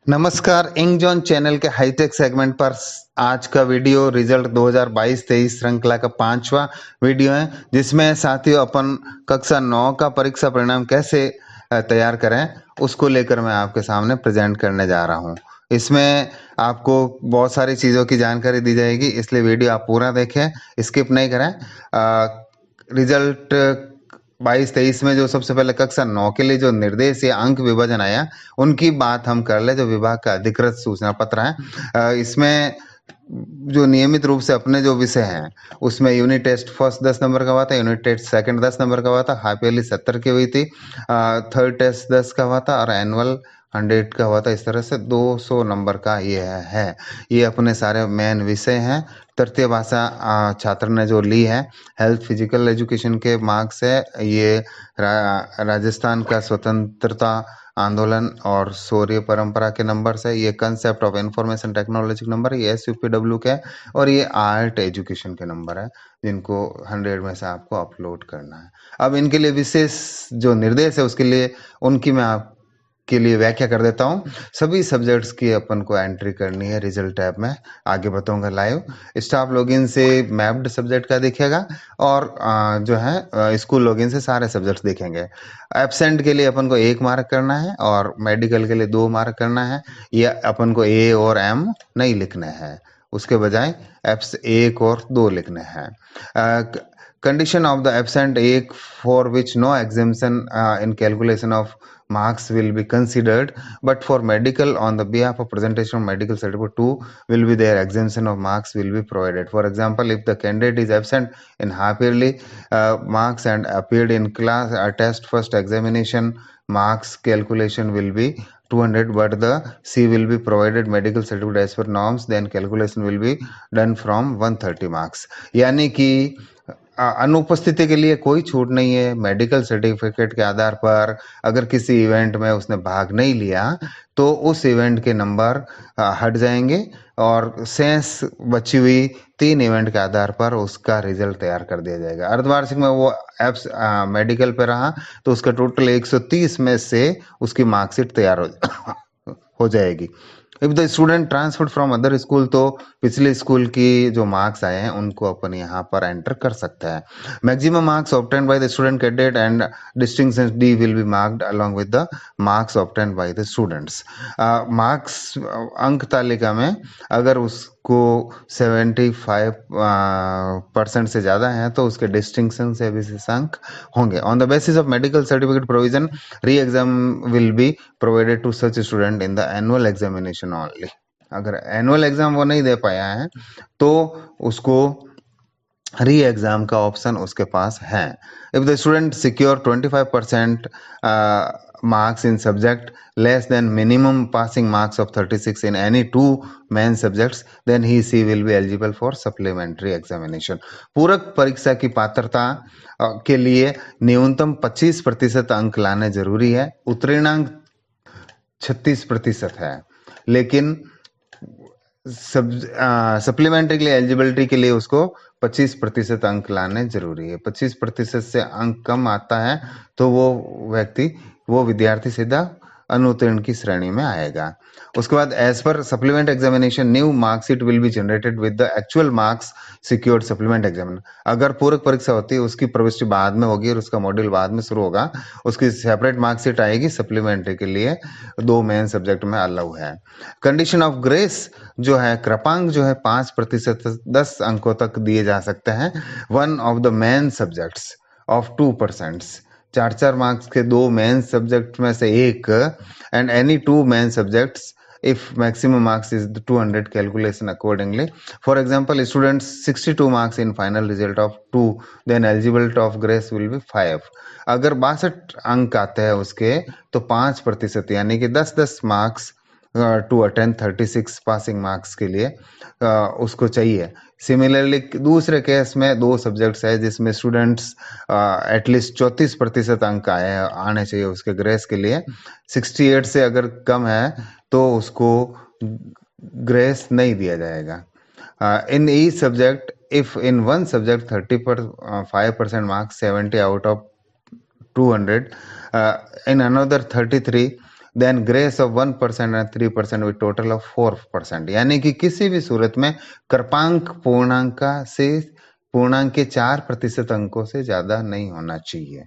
नमस्कार, ink John channel के hi tech segment पर आज का वीडियो रिजल्ट 2022-23 श्रृंखला का 5वां वीडियो है, जिसमें साथियों अपन कक्षा 9 का परीक्षा परिणाम कैसे तैयार करें उसको लेकर मैं आपके सामने प्रेजेंट करने जा रहा हूं। इसमें आपको बहुत सारी चीज़ों की जानकारी दी जाएगी, इसलिए वीडियो आप पूरा देखें, स्किप नहीं करें। रिजल्ट 22-23 में जो सबसे पहले कक्षा 9 के लिए जो निर्देश या अंक विभाजन आया, उनकी बात हम कर ले, जो विभाग का अधिकृत सूचना पत्र है। इसमें जो नियमित रूप से अपने जो विषय हैं, उसमें यूनिट टेस्ट फर्स्ट 10 नंबर का हुआ था, यूनिट टेस्ट सेकंड 10 नंबर का हुआ था, हाफ ईयरली 70 की हुई थी, थर्ड टेस्ट 10 का हुआ था और एनुअल 100 का हुआ था। इस तरह से 200 नंबर का ये है। ये अपने सारे मेन विषय हैं। तृतीय भाषा छात्र ने जो ली है, हेल्थ फिजिकल एजुकेशन के मार्क्स है। ये राजस्थान का स्वतंत्रता आंदोलन और शौर्य परंपरा के नंबर है। ये कंसेप्ट ऑफ इंफॉर्मेशन टेक्नोलॉजी के नंबर है, ये SUPW के, और ये आर्ट एजुकेशन के नंबर है, जिनको 100 में से आपको अपलोड करना है। अब इनके लिए विशेष जो निर्देश है, उसके लिए उनकी मैं आपके लिए व्याख्या कर देता हूँ। सभी सब्जेक्ट्स की अपन को एंट्री करनी है रिजल्ट टैब में, आगे बताऊंगा लाइव। स्टाफ लॉगिन से मैप्ड सब्जेक्ट का दिखेगा और जो है स्कूल लॉगिन से सारे सब्जेक्ट्स दिखेंगे। एब्सेंट के लिए अपन को 1 मार्क करना है और मेडिकल के लिए 2 मार्क करना है। या अपन को A और M नहीं लिखने हैं, उसके बजाय एप्स 1 और 2 लिखने हैं। Condition of the absent 1 for which no examination in calculation of marks will be considered, but for medical on the behalf of presentation of medical certificate 2 will be there, exemption of marks will be provided. For example, if the candidate is absent in half yearly marks and appeared in class test first examination, marks calculation will be 200, but the C will be provided medical certificate as per norms, then calculation will be done from 130 marks. यानी कि अनुपस्थिति के लिए कोई छूट नहीं है। Medical certificate के आधार पर अगर किसी इवेंट में उसने भाग नहीं लिया तो उस इवेंट के नंबर हट जाएंगे और शेष बची हुई 3 इवेंट के आधार पर उसका रिजल्ट तैयार कर दिया जाएगा। अर्धवार्षिक में वो एप्स मेडिकल पे रहा तो उसका टोटल 130 में से उसकी मार्कशीट तैयार हो जाएगी। If the student transferred from other school, तो पिछले स्कूल की जो मार्क्स आए हैं उनको अपन यहाँ पर एंटर कर सकते हैं। Maximum marks obtained by the student cadet and distinction D will be marked along with the marks obtained by the students. Marks अंक तालिका में अगर उसको 75% से ज़्यादा है तो उसके डिस्टिंक्शन से विशेष अंक होंगे। On the basis of medical certificate provision, re exam will be provided to such student in the annual examination only. अगर एनुअल एग्जाम वो नहीं दे पाया है तो उसको री एग्जाम का ऑप्शन उसके पास है। If the student secure 25% marks in subject less than minimum passing marks of 36 in any 2 main subjects, then he will be eligible for supplementary examination. पूरक परीक्षा की पात्रता के लिए न्यूनतम 25% अंक लाने जरूरी है। उत्तीर्णांक 36% है, लेकिन सप्लीमेंट्री के लिए एलिजिबिलिटी के लिए उसको 25% अंक लाने जरूरी है। 25% से अंक कम आता है तो वो विद्यार्थी सीधा अनुत्तीर्ण की श्रेणी में आएगा। उसके बाद as per supplement examination new marksheet will be generated with the actual marks secured supplement examination. अगर पूरक परीक्षा होती है उसकी प्रविष्टि बाद में होगी और उसका मॉड्यूल बाद में शुरू होगा, उसकी सेपरेट मार्कशीट आएगी। सप्लीमेंट्री के लिए 2 मेन सब्जेक्ट में अलाउ है। कंडीशन ऑफ ग्रेस जो है, कृपांक जो है 5% 10 अंकों तक दिए जा सकते हैं। One of the main subjects of 2%, 4 marks के 2 मेन सब्जेक्ट में से एक, and any 2 main subjects if maximum marks is 200, calculation accordingly. For example, students 62 marks in final result of 2, then eligible of grace will be 5. अगर 62 अंक आते हैं उसके तो 5% यानी कि 10 marks to attend 36 passing marks के लिए उसको चाहिए। सिमिलरली दूसरे केस में 2 सब्जेक्ट्स है जिसमें स्टूडेंट्स एटलीस्ट 34% अंक आने चाहिए उसके ग्रेस के लिए। 68 से अगर कम है तो उसको ग्रेस नहीं दिया जाएगा। In each subject, if in one subject 35% marks 70 out of 200, in another 33 then grace of 1% and 3% with total of 4%। यानी कि किसी भी सूरत में कृपांक पूर्णांक के 4% अंकों से ज्यादा नहीं होना चाहिए।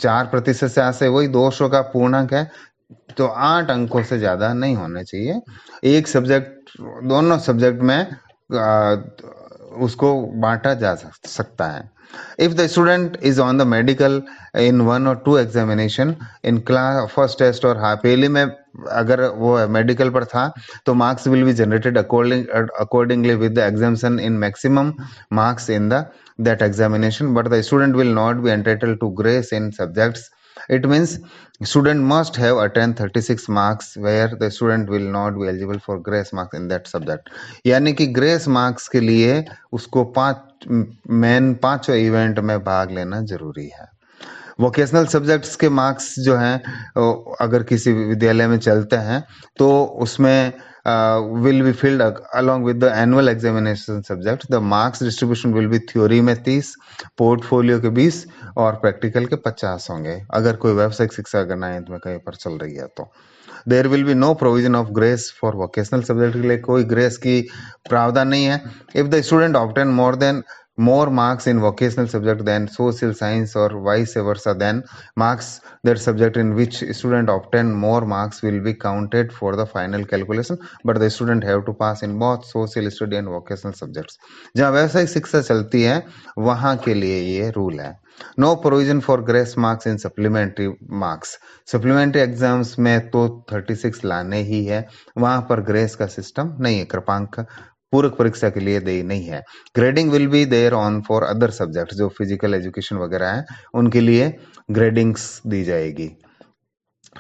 4% से आसे वही 200 का पूर्णांक है तो 8 अंकों से ज्यादा नहीं होने चाहिए। एक सब्जेक्ट, दोनों सब्जेक्ट में उसको बांटा जा सकता है। If the student is on the medical in 1 और 2 examination in class first test और पहले में अगर वो मेडिकल पर था तो marks will be generated accordingly with the examination in maximum marks in the that examination, but the student will not be entitled to grace in subjects. It means student must have attained 36 marks where the student will not be eligible for grace marks in that subject. यानी कि grace marks के लिए उसको 5 event में भाग लेना जरूरी है। वोकेशनल सब्जेक्ट्स के मार्क्स जो हैं अगर किसी विद्यालय में चलते हैं तो उसमें will be filled along with the annual examination subject. The marks distribution will be theory में 30, पोर्टफोलियो के 20 और प्रैक्टिकल के 50 होंगे अगर कोई व्यावसायिक शिक्षा अगर 9th में कहीं पर चल रही है तो। There will be no provision of grace for vocational subject के लिए कोई ग्रेस की प्रावधान नहीं है। If the student obtain more marks in vocational subject than social science or vice versa, then marks that subject in which student obtain more marks will be counted for the final calculation, but the student have to pass in both social study and vocational subjects. जहाँ व्यावसायिक शिक्षा चलती है वहाँ के लिए ये rule है। No provision for grace marks in supplementary marks. Supplementary exams में तो 36 लाने ही है, वहां पर ग्रेस का सिस्टम नहीं है, कृपांक पूरक परीक्षा के लिए दे नहीं है। Grading will be there on for other subject, जो फिजिकल एजुकेशन वगैरह है उनके लिए ग्रेडिंग्स दी जाएगी।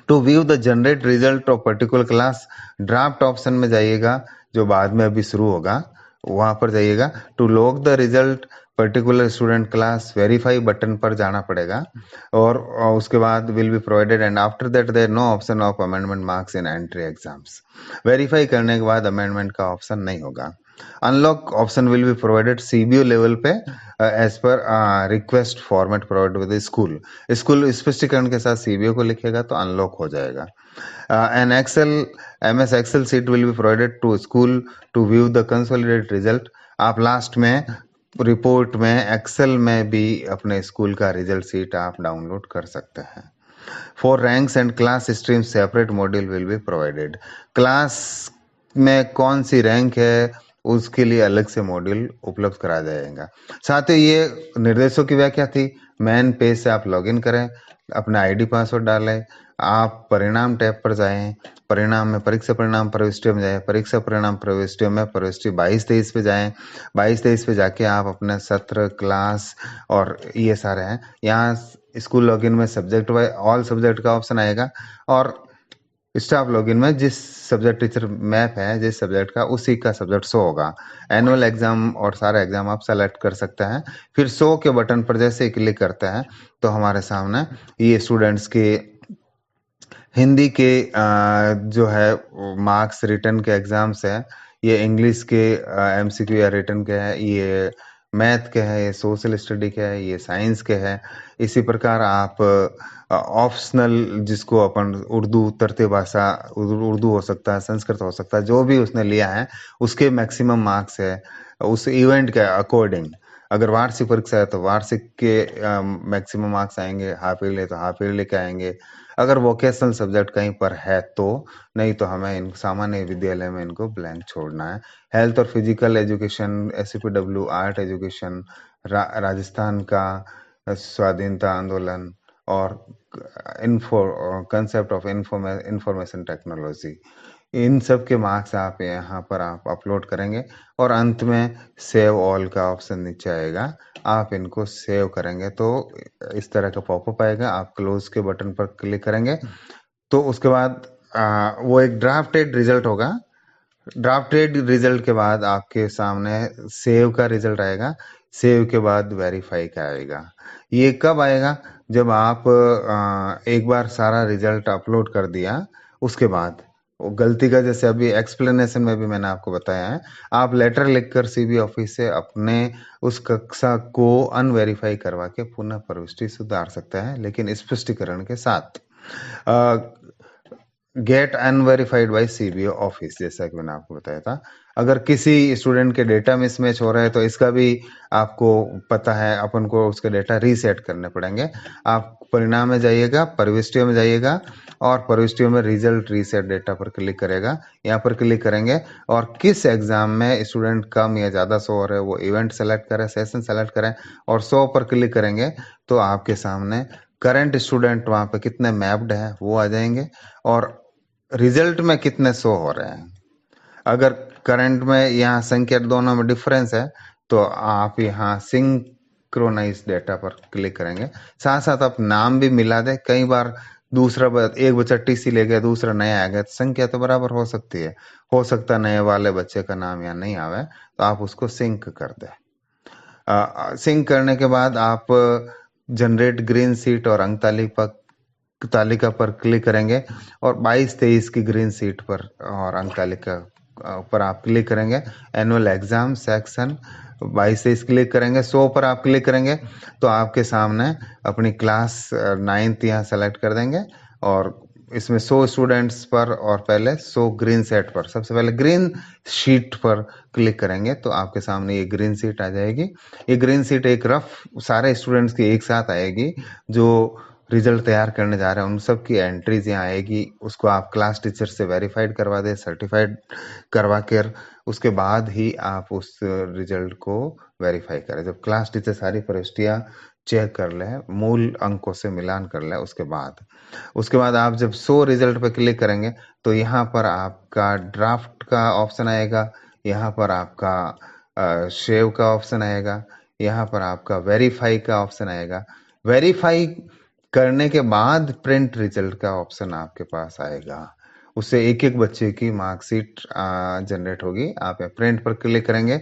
To view the generate result of particular class, draft option में जाइएगा जो बाद में अभी शुरू होगा वहां पर जाइएगा। To log the result particular student class, verify button पर जाना पड़ेगा और उसके बाद will be provided and after that there no option of amendment marks in entry exams. Verify करने के बाद अमेंडमेंट का ऑप्शन नहीं होगा। Unlock option will be provided CBO level पे as per request format provide with school स्पष्टीकरण के साथ सीबीओ को लिखेगा तो अनलॉक हो जाएगा। An Excel MS Excel sheet will be provided to school to view the consolidated result. आप लास्ट में रिपोर्ट में एक्सेल में भी अपने स्कूल का रिजल्ट सीट आप डाउनलोड कर सकते हैं। For ranks and class stream separate module will be provided. Class में कौन सी रैंक है उसके लिए अलग से मॉड्यूल उपलब्ध करा जाएगा। साथ ही ये निर्देशों की व्याख्या थी। मेन पेज से आप लॉगिन करें, अपना आईडी पासवर्ड डालें, आप परिणाम टैब पर जाएं, परिणाम में परीक्षा परिणाम प्रविष्टि में जाएं, परीक्षा परिणाम प्रविष्टि में प्रविष्टि 22-23 पे जाएं, 22-23 पे जाके आप अपने सत्र क्लास और ये सारे हैं। यहाँ स्कूल लॉगिन में सब्जेक्ट वाइज ऑल सब्जेक्ट का ऑप्शन आएगा और स्टाफ लॉगिन में जिस सब्जेक्ट टीचर मैप है जिस सब्जेक्ट का उसी का सब्जेक्ट शो होगा। एनुअल एग्जाम और सारे एग्जाम आप सेलेक्ट कर सकते हैं। फिर शो के बटन पर जैसे ही क्लिक करते हैं तो हमारे सामने ये स्टूडेंट्स के हिंदी के जो है मार्क्स रिटर्न के एग्जाम्स है, ये इंग्लिश के MCQ या रिटर्न के है, ये मैथ के है, ये सोशल स्टडी के है, ये साइंस के है। इसी प्रकार आप ऑप्शनल जिसको अपन उर्दू तृतीय भाषा उर्दू हो सकता है, संस्कृत हो सकता है, जो भी उसने लिया है उसके मैक्सिमम मार्क्स है उस इवेंट के अकॉर्डिंग। अगर वार्षिक परीक्षा है तो वार्षिक के मैक्सिमम मार्क्स आएंगे, हाफ ईयरली है तो हाफ ईयरली के आएंगे। अगर वोकेशनल सब्जेक्ट कहीं पर है तो, नहीं तो हमें इन सामान्य विद्यालय में इनको ब्लैंक छोड़ना है। हेल्थ और physical education, SCPW, art education, Rajasthan का स्वाधीनता आंदोलन और कंसेप्ट ऑफ इंफॉर्मेशन टेक्नोलॉजी, इन सब के मार्क्स आप यहाँ पर आप अपलोड करेंगे और अंत में सेव ऑल का ऑप्शन नीचे आएगा, आप इनको सेव करेंगे तो इस तरह का पॉपअप आएगा। आप क्लोज के बटन पर क्लिक करेंगे तो उसके बाद वो एक ड्राफ्टेड रिजल्ट होगा। ड्राफ्टेड रिजल्ट के बाद आपके सामने सेव का रिजल्ट आएगा, सेव के बाद वेरीफाई का आएगा। ये कब आएगा? जब आप एक बार सारा रिजल्ट अपलोड कर दिया उसके बाद। वो गलती का जैसे अभी एक्सप्लेनेशन में भी मैंने आपको बताया है, आप लेटर लिखकर CB ऑफिस से अपने उस कक्षा को अनवेरीफाई करवा के पुनः प्रविष्टि सुधार सकते हैं, लेकिन स्पष्टीकरण के साथ। Get unverified by CBO office, जैसा कि मैंने आपको बताया था। अगर किसी स्टूडेंट के डेटा मिसमैच हो रहा है तो इसका भी आपको पता है, अपन को उसके डेटा रीसेट करने पड़ेंगे। आप परिणाम में जाइएगा, प्रविष्टियों में जाइएगा और प्रविष्टियों में रिजल्ट रीसेट डेटा पर क्लिक करेगा। यहाँ पर क्लिक करेंगे और किस एग्जाम में स्टूडेंट कम या ज़्यादा शो हो रहे हैं वो इवेंट सेलेक्ट करें, सेशन सेलेक्ट करें और 100 पर क्लिक करेंगे तो आपके सामने करंट स्टूडेंट वहाँ पे कितने मैप्ड है वो आ जाएंगे और रिजल्ट में कितने शो हो रहे हैं। अगर करंट में यहाँ संख्या दोनों में डिफरेंस है तो आप यहाँ सिंक्रोनाइज डेटा पर क्लिक करेंगे। साथ साथ आप नाम भी मिला दें, कई बार एक बच्चा टीसी ले गया, दूसरा नया आ गया तो संख्या तो बराबर हो सकती है, हो सकता नए वाले बच्चे का नाम यहाँ नहीं आवे तो आप उसको सिंक कर दें। सिंक करने के बाद आप जनरेट ग्रीन सीट और अंक तालिका पर क्लिक करेंगे और 22-23 की ग्रीन सीट पर और अंक तालिका पर आप क्लिक करेंगे। एनुअल एग्जाम सेक्शन 22-23 क्लिक करेंगे, 100 पर आप क्लिक करेंगे तो आपके सामने अपनी क्लास 9th यहाँ सेलेक्ट कर देंगे और इसमें 100 स्टूडेंट्स पर और पहले 100 ग्रीन सेट पर, सबसे पहले ग्रीन शीट पर क्लिक करेंगे तो आपके सामने ये ग्रीन सीट आ जाएगी। ये ग्रीन सीट एक रफ सारे स्टूडेंट्स की एक साथ आएगी जो रिजल्ट तैयार करने जा रहे हैं, उन सब की एंट्रीज यहाँ आएगी। उसको आप क्लास टीचर से वेरीफाइड करवा दें, सर्टिफाइड करवा कर उसके बाद ही आप उस रिजल्ट को वेरीफाई करें। जब क्लास टीचर सारी प्रविष्टियाँ चेक कर ले, मूल अंकों से मिलान कर ले, उसके बाद आप जब 100 रिजल्ट पर क्लिक करेंगे तो यहाँ पर आपका ड्राफ्ट का ऑप्शन आएगा, यहाँ पर आपका सेव का ऑप्शन आएगा, यहाँ पर आपका वेरीफाई का ऑप्शन आएगा। वेरीफाई करने के बाद प्रिंट रिजल्ट का ऑप्शन आपके पास आएगा, उससे एक एक बच्चे की मार्कशीट जनरेट होगी। आप प्रिंट पर क्लिक करेंगे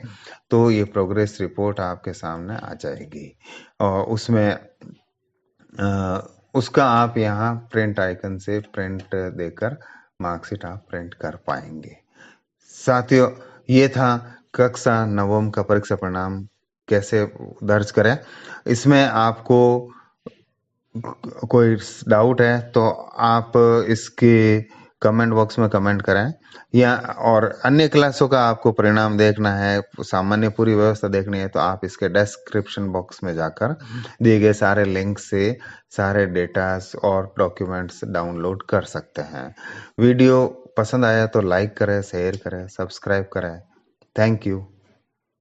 तो ये प्रोग्रेस रिपोर्ट आपके सामने आ जाएगी और उसमें उसका आप यहाँ प्रिंट आइकन से प्रिंट देकर मार्कशीट आप प्रिंट कर पाएंगे। साथियों, ये था कक्षा नवम का परीक्षा परिणाम कैसे दर्ज करें। इसमें आपको कोई डाउट है तो आप इसके कमेंट बॉक्स में कमेंट करें, या और अन्य क्लासों का आपको परिणाम देखना है, सामान्य पूरी व्यवस्था देखनी है तो आप इसके डिस्क्रिप्शन बॉक्स में जाकर दिए गए सारे लिंक से सारे डेटास और डॉक्यूमेंट्स डाउनलोड कर सकते हैं। वीडियो पसंद आया तो लाइक करें, शेयर करें, सब्सक्राइब करें। Thank you.